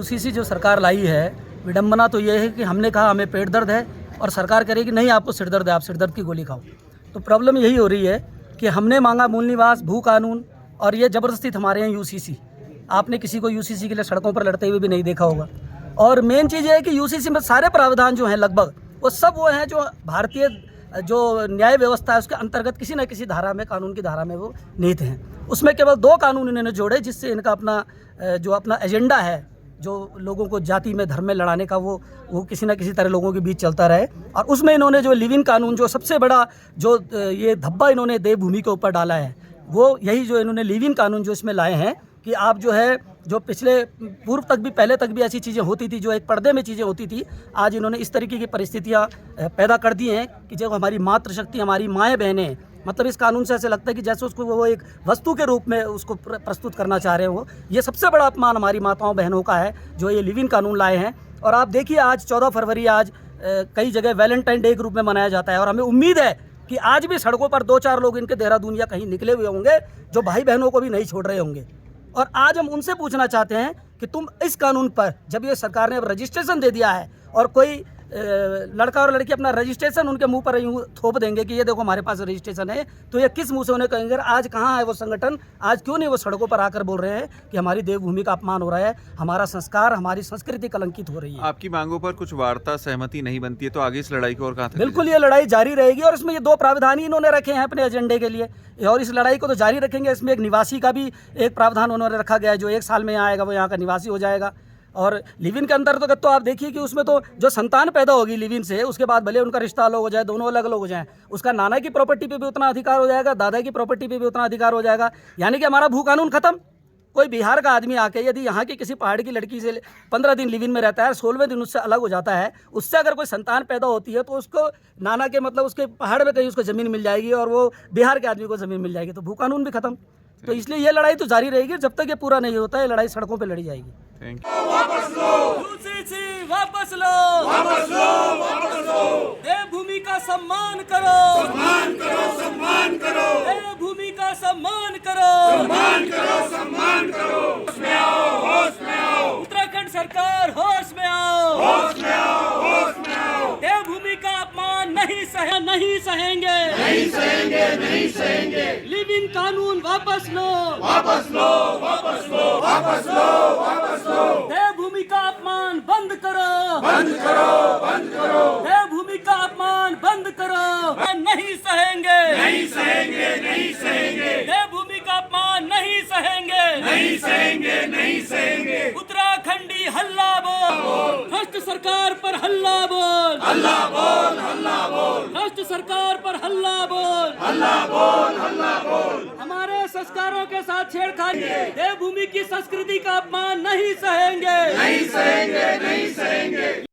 UCC जो सरकार लाई है, विडंबना तो ये है कि हमने कहा हमें पेट दर्द है और सरकार कह रही है कि नहीं आपको सिर दर्द है, आप सिर दर्द की गोली खाओ। तो प्रॉब्लम यही हो रही है कि हमने मांगा मूल निवास, भू कानून, और ये ज़बरदस्ती हमारे यहाँ यूसीसी। आपने किसी को यूसीसी के लिए सड़कों पर लड़ते हुए भी नहीं देखा होगा। और मेन चीज़ ये है कि यूसीसी में सारे प्रावधान जो हैं लगभग वो सब वो हैं जो भारतीय जो न्याय व्यवस्था है उसके अंतर्गत किसी न किसी धारा में, कानून की धारा में वो निहित हैं। उसमें केवल 2 कानून इन्होंने जोड़े जिससे इनका अपना जो अपना एजेंडा है, जो लोगों को जाति में, धर्म में लड़ाने का, वो किसी न किसी तरह लोगों के बीच चलता रहे। और उसमें इन्होंने जो लिव इन कानून, जो सबसे बड़ा जो ये धब्बा इन्होंने देवभूमि के ऊपर डाला है, वो यही जो इन्होंने लिव इन कानून जो इसमें लाए हैं कि आप जो है, जो पिछले पूर्व तक भी, पहले तक भी ऐसी चीज़ें होती थी, जो एक पर्दे में चीज़ें होती थी, आज इन्होंने इस तरीके की परिस्थितियाँ पैदा कर दी हैं कि जो हमारी मातृशक्ति, हमारी माएँ बहनें, मतलब इस कानून से ऐसे लगता है कि जैसे उसको वो एक वस्तु के रूप में उसको प्रस्तुत करना चाह रहे हो। ये सबसे बड़ा अपमान हमारी माताओं बहनों का है जो ये लिव इन कानून लाए हैं। और आप देखिए आज 14 फरवरी आज कई जगह वैलेंटाइन डे के रूप में मनाया जाता है और हमें उम्मीद है कि आज भी सड़कों पर 2-4 लोग इनके देहरादून या कहीं निकले हुए होंगे जो भाई बहनों को भी नहीं छोड़ रहे होंगे। और आज हम उनसे पूछना चाहते हैं कि तुम इस कानून पर, जब ये सरकार ने अब रजिस्ट्रेशन दे दिया है और कोई लड़का और लड़की अपना रजिस्ट्रेशन उनके मुंह पर यूँ थोप देंगे कि ये देखो हमारे पास रजिस्ट्रेशन है, तो ये किस मुंह से उन्हें कहेंगे? आज कहाँ है वो संगठन? आज क्यों नहीं वो सड़कों पर आकर बोल रहे हैं कि हमारी देवभूमि का अपमान हो रहा है, हमारा संस्कार, हमारी संस्कृति कलंकित हो रही है? आपकी मांगों पर कुछ वार्ता, सहमति नहीं बनती है तो आगे इस लड़ाई को और कहाँ तक? बिल्कुल, ये लड़ाई जारी रहेगी और इसमें ये 2 प्रावधान ही इन्होंने रखे हैं अपने एजेंडे के लिए, और इस लड़ाई को तो जारी रखेंगे। इसमें एक निवासी का भी एक प्रावधान उन्होंने रखा गया है, जो 1 साल में यहाँ आएगा वो यहाँ का निवासी हो जाएगा। और लिव इन के अंदर तो आप देखिए कि उसमें तो जो संतान पैदा होगी लिव इन से, उसके बाद भले उनका रिश्ता अलग हो जाए, दोनों अलग अलग हो जाएं, उसका नाना की प्रॉपर्टी पे भी उतना अधिकार हो जाएगा, दादा की प्रॉपर्टी पे भी उतना अधिकार हो जाएगा। यानी कि हमारा भू कानून खत्म। कोई बिहार का आदमी आके यदि यहाँ की किसी पहाड़ की लड़की से 15 दिन लिव इन में रहता है, 16वें दिन उससे अलग हो जाता है, उससे अगर कोई संतान पैदा होती है तो उसको नाना के, मतलब उसके पहाड़ में कहीं उसको ज़मीन मिल जाएगी और वो बिहार के आदमी को ज़मीन मिल जाएगी, तो भू कानून भी खत्म। तो इसलिए ये लड़ाई तो जारी रहेगी, जब तक ये पूरा नहीं होता है, ये लड़ाई सड़कों पर लड़ी जाएगी। Thank you. वापस लो, यूसीसी वापस लो, वापस लो, वापस लो। देवभूमि का सम्मान करो, सम्मान करो, सम्मान करो। देवभूमि का सम्मान करो, सम्मान करो, सम्मान करो। होश में आओ, होश में आओ। उत्तराखंड सरकार होश में आओ, होश में आओ, होश में आओ। देवभूमि का अपमान नहीं सहेंगे, नहीं सहेंगे, नहीं सहेंगे, नहीं सहेंगे। लिव इन कानून वापस लो, वापस लो, वापस लो, वापस लो, वापस लो। देवभूमि का अपमान बंद करो, बंद करो, बंद करो। देवभूमि का अपमान बंद करो। नहीं सहेंगे, नहीं सहेंगे, नहीं सहेंगे। देवभूमि का अपमान नहीं सहेंगे, नहीं सहेंगे, नहीं सहेंगे। उत्तराखंडी हल्ला बोल, भ्रष्ट सरकार पर हल्ला बोल, हल्ला बोल, हल्ला बोल। भ्रष्ट सरकार पर हल्ला बोल, हल्ला बोल, हल्ला बोल। हमारे संस्कारों के साथ छेड़खानी, देवभूमि की संस्कृति का अपमान नहीं सहेंगे, नहीं सहेंगे, नहीं सहेंगे।